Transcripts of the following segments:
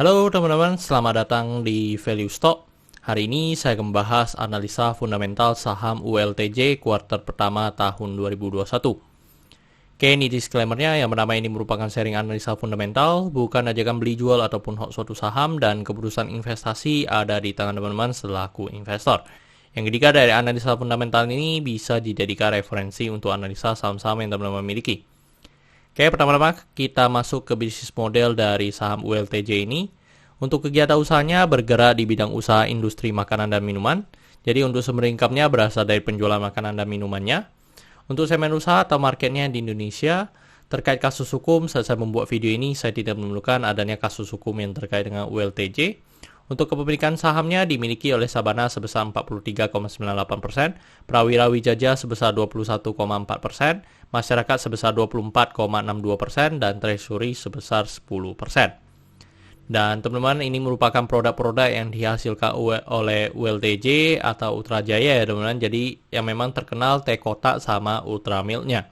Halo teman-teman, selamat datang di Value Stock. Hari ini saya akan membahas analisa fundamental saham ULTJ kuartal pertama tahun 2021. Oke, ini disclaimer-nya, yang pertama ini merupakan sharing analisa fundamental, bukan ajakan beli jual ataupun hot suatu saham, dan keputusan investasi ada di tangan teman-teman selaku investor. Yang ketiga, dari analisa fundamental ini bisa dijadikan referensi untuk analisa saham-saham yang teman-teman miliki. Oke, pertama-tama kita masuk ke bisnis model dari saham ULTJ ini. Untuk kegiatan usahanya bergerak di bidang usaha industri makanan dan minuman. Jadi untuk sumber income-nya berasal dari penjualan makanan dan minumannya. Untuk segmen usaha atau marketnya di Indonesia, terkait kasus hukum, saat saya membuat video ini saya tidak menemukan adanya kasus hukum yang terkait dengan ULTJ. Untuk kepemilikan sahamnya dimiliki oleh Sabana sebesar 43,98%, Prawira Wijaya sebesar 21,4%, masyarakat sebesar 24,62%, dan treasury sebesar 10%. Dan teman-teman, ini merupakan produk-produk yang dihasilkan oleh ULTJ atau Ultra Jaya ya teman-teman. Jadi yang memang terkenal teh kotak sama Ultra Milk-nya.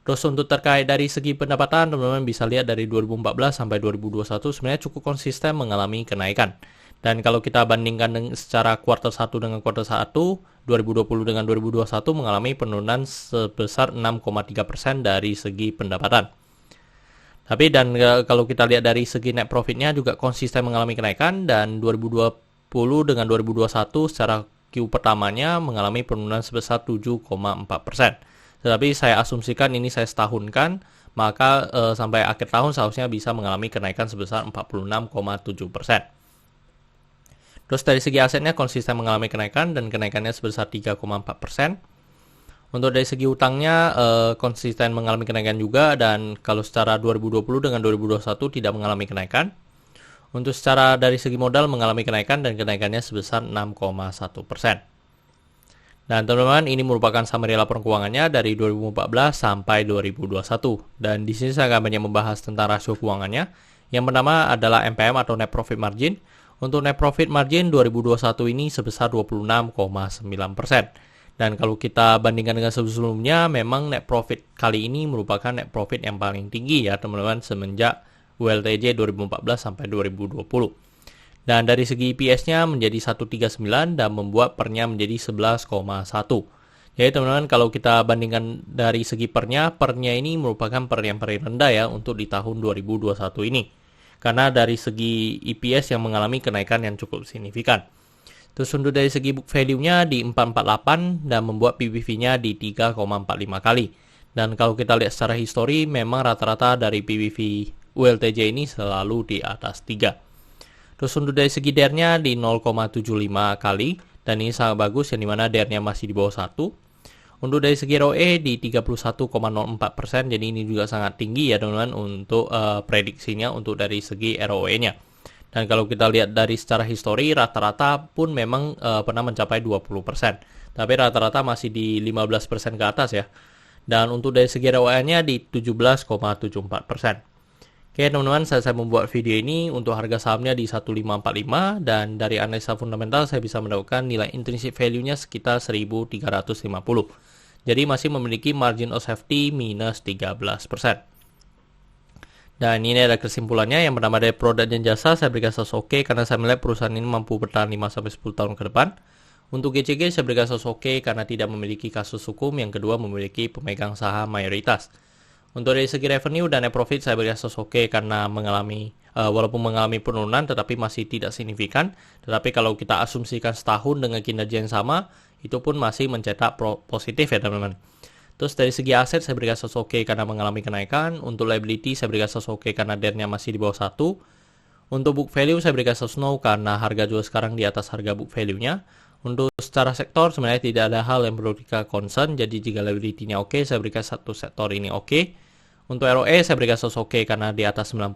Terus untuk terkait dari segi pendapatan, teman-teman bisa lihat dari 2014 sampai 2021 sebenarnya cukup konsisten mengalami kenaikan. Dan kalau kita bandingkan secara kuartal 1 dengan kuartal 1, 2020 dengan 2021 mengalami penurunan sebesar 6,3% dari segi pendapatan. Tapi dan kalau kita lihat dari segi net profitnya juga konsisten mengalami kenaikan, dan 2020 dengan 2021 secara Q pertamanya mengalami penurunan sebesar 7,4%. Tetapi saya asumsikan ini saya setahunkan, maka sampai akhir tahun seharusnya bisa mengalami kenaikan sebesar 46,7%. Terus dari segi asetnya konsisten mengalami kenaikan dan kenaikannya sebesar 3,4%. Untuk dari segi utangnya konsisten mengalami kenaikan juga, dan kalau secara 2020 dengan 2021 tidak mengalami kenaikan. Untuk secara dari segi modal mengalami kenaikan dan kenaikannya sebesar 6,1%. Dan teman-teman, ini merupakan summary laporan keuangannya dari 2014 sampai 2021. Dan di sini saya akan banyak membahas tentang rasio keuangannya. Yang pertama adalah NPM atau net profit margin. Untuk net profit margin 2021 ini sebesar 26,9%. Dan kalau kita bandingkan dengan sebelumnya, memang net profit kali ini merupakan net profit yang paling tinggi ya teman-teman semenjak ULTJ 2014 sampai 2020. Dan dari segi EPS-nya menjadi 139 dan membuat pernya menjadi 11,1. Jadi teman-teman, kalau kita bandingkan dari segi pernya ini merupakan per yang paling rendah ya untuk di tahun 2021 ini. Karena dari segi EPS yang mengalami kenaikan yang cukup signifikan. Terus untuk dari segi book value-nya di 448 dan membuat PBV-nya di 3,45 kali. Dan kalau kita lihat secara histori, memang rata-rata dari PBV ULTJ ini selalu di atas 3. Terus untuk dari segi DER-nya di 0,75 kali, dan ini sangat bagus yang dimana DER-nya masih di bawah 1. Untuk dari segi ROE di 31,04%, jadi ini juga sangat tinggi ya teman-teman untuk prediksinya untuk dari segi ROE-nya. Dan kalau kita lihat dari secara histori, rata-rata pun memang pernah mencapai 20%. Tapi rata-rata masih di 15% ke atas ya. Dan untuk dari segi ROE-nya di 17,74%. Oke teman-teman, saya membuat video ini untuk harga sahamnya di 1545. Dan dari analisa fundamental saya bisa mendapatkan nilai intrinsic value-nya sekitar 1350. Jadi masih memiliki margin of safety minus 13%. Dan ini ada kesimpulannya. Yang pertama dari produk dan jasa saya berikan status oke karena saya melihat perusahaan ini mampu bertahan 5-10 tahun ke depan. Untuk GCG saya berikan status oke karena tidak memiliki kasus hukum. Yang kedua memiliki pemegang saham mayoritas. Untuk dari segi revenue dan net profit saya berikan status oke karena walaupun mengalami penurunan tetapi masih tidak signifikan. Tetapi kalau kita asumsikan setahun dengan kinerja yang sama, itu pun masih mencetak positif ya teman-teman. Terus dari segi aset saya berikan status oke karena mengalami kenaikan. Untuk liability saya berikan status oke karena DER-nya masih di bawah 1. Untuk book value saya berikan status no karena harga jual sekarang di atas harga book value-nya. Untuk secara sektor sebenarnya tidak ada hal yang perlu kita concern. Jadi jika liability-nya oke, saya berikan satu sektor ini oke. Untuk ROE saya berikan status oke karena di atas 9%.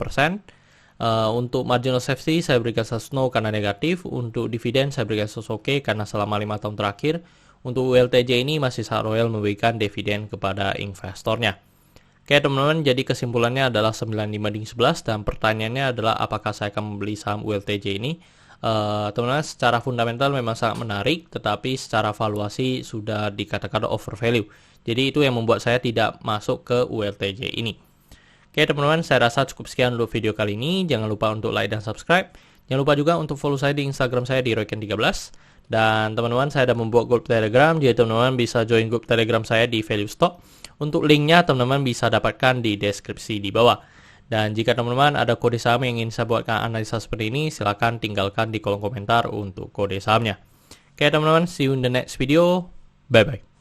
Untuk marginal safety saya berikan status no karena negatif. Untuk dividen saya berikan status oke karena selama 5 tahun terakhir untuk ULTJ ini masih sangat royal memberikan dividen kepada investornya. Oke teman-teman, jadi kesimpulannya adalah 9,5-11 dan pertanyaannya adalah apakah saya akan membeli saham ULTJ ini. Teman-teman, secara fundamental memang sangat menarik, tetapi secara valuasi sudah dikatakan over value. Jadi itu yang membuat saya tidak masuk ke ULTJ ini. Oke teman-teman, saya rasa cukup sekian untuk video kali ini. Jangan lupa untuk like dan subscribe. Jangan lupa juga untuk follow saya di Instagram saya di Royken13. Dan teman-teman, saya ada membuat grup Telegram. Jadi teman-teman bisa join grup Telegram saya di Value Stock. Untuk linknya teman-teman bisa dapatkan di deskripsi di bawah. Dan jika teman-teman ada kode saham yang ingin saya buatkan analisa seperti ini, silakan tinggalkan di kolom komentar untuk kode sahamnya. Oke teman-teman, see you in the next video. Bye-bye.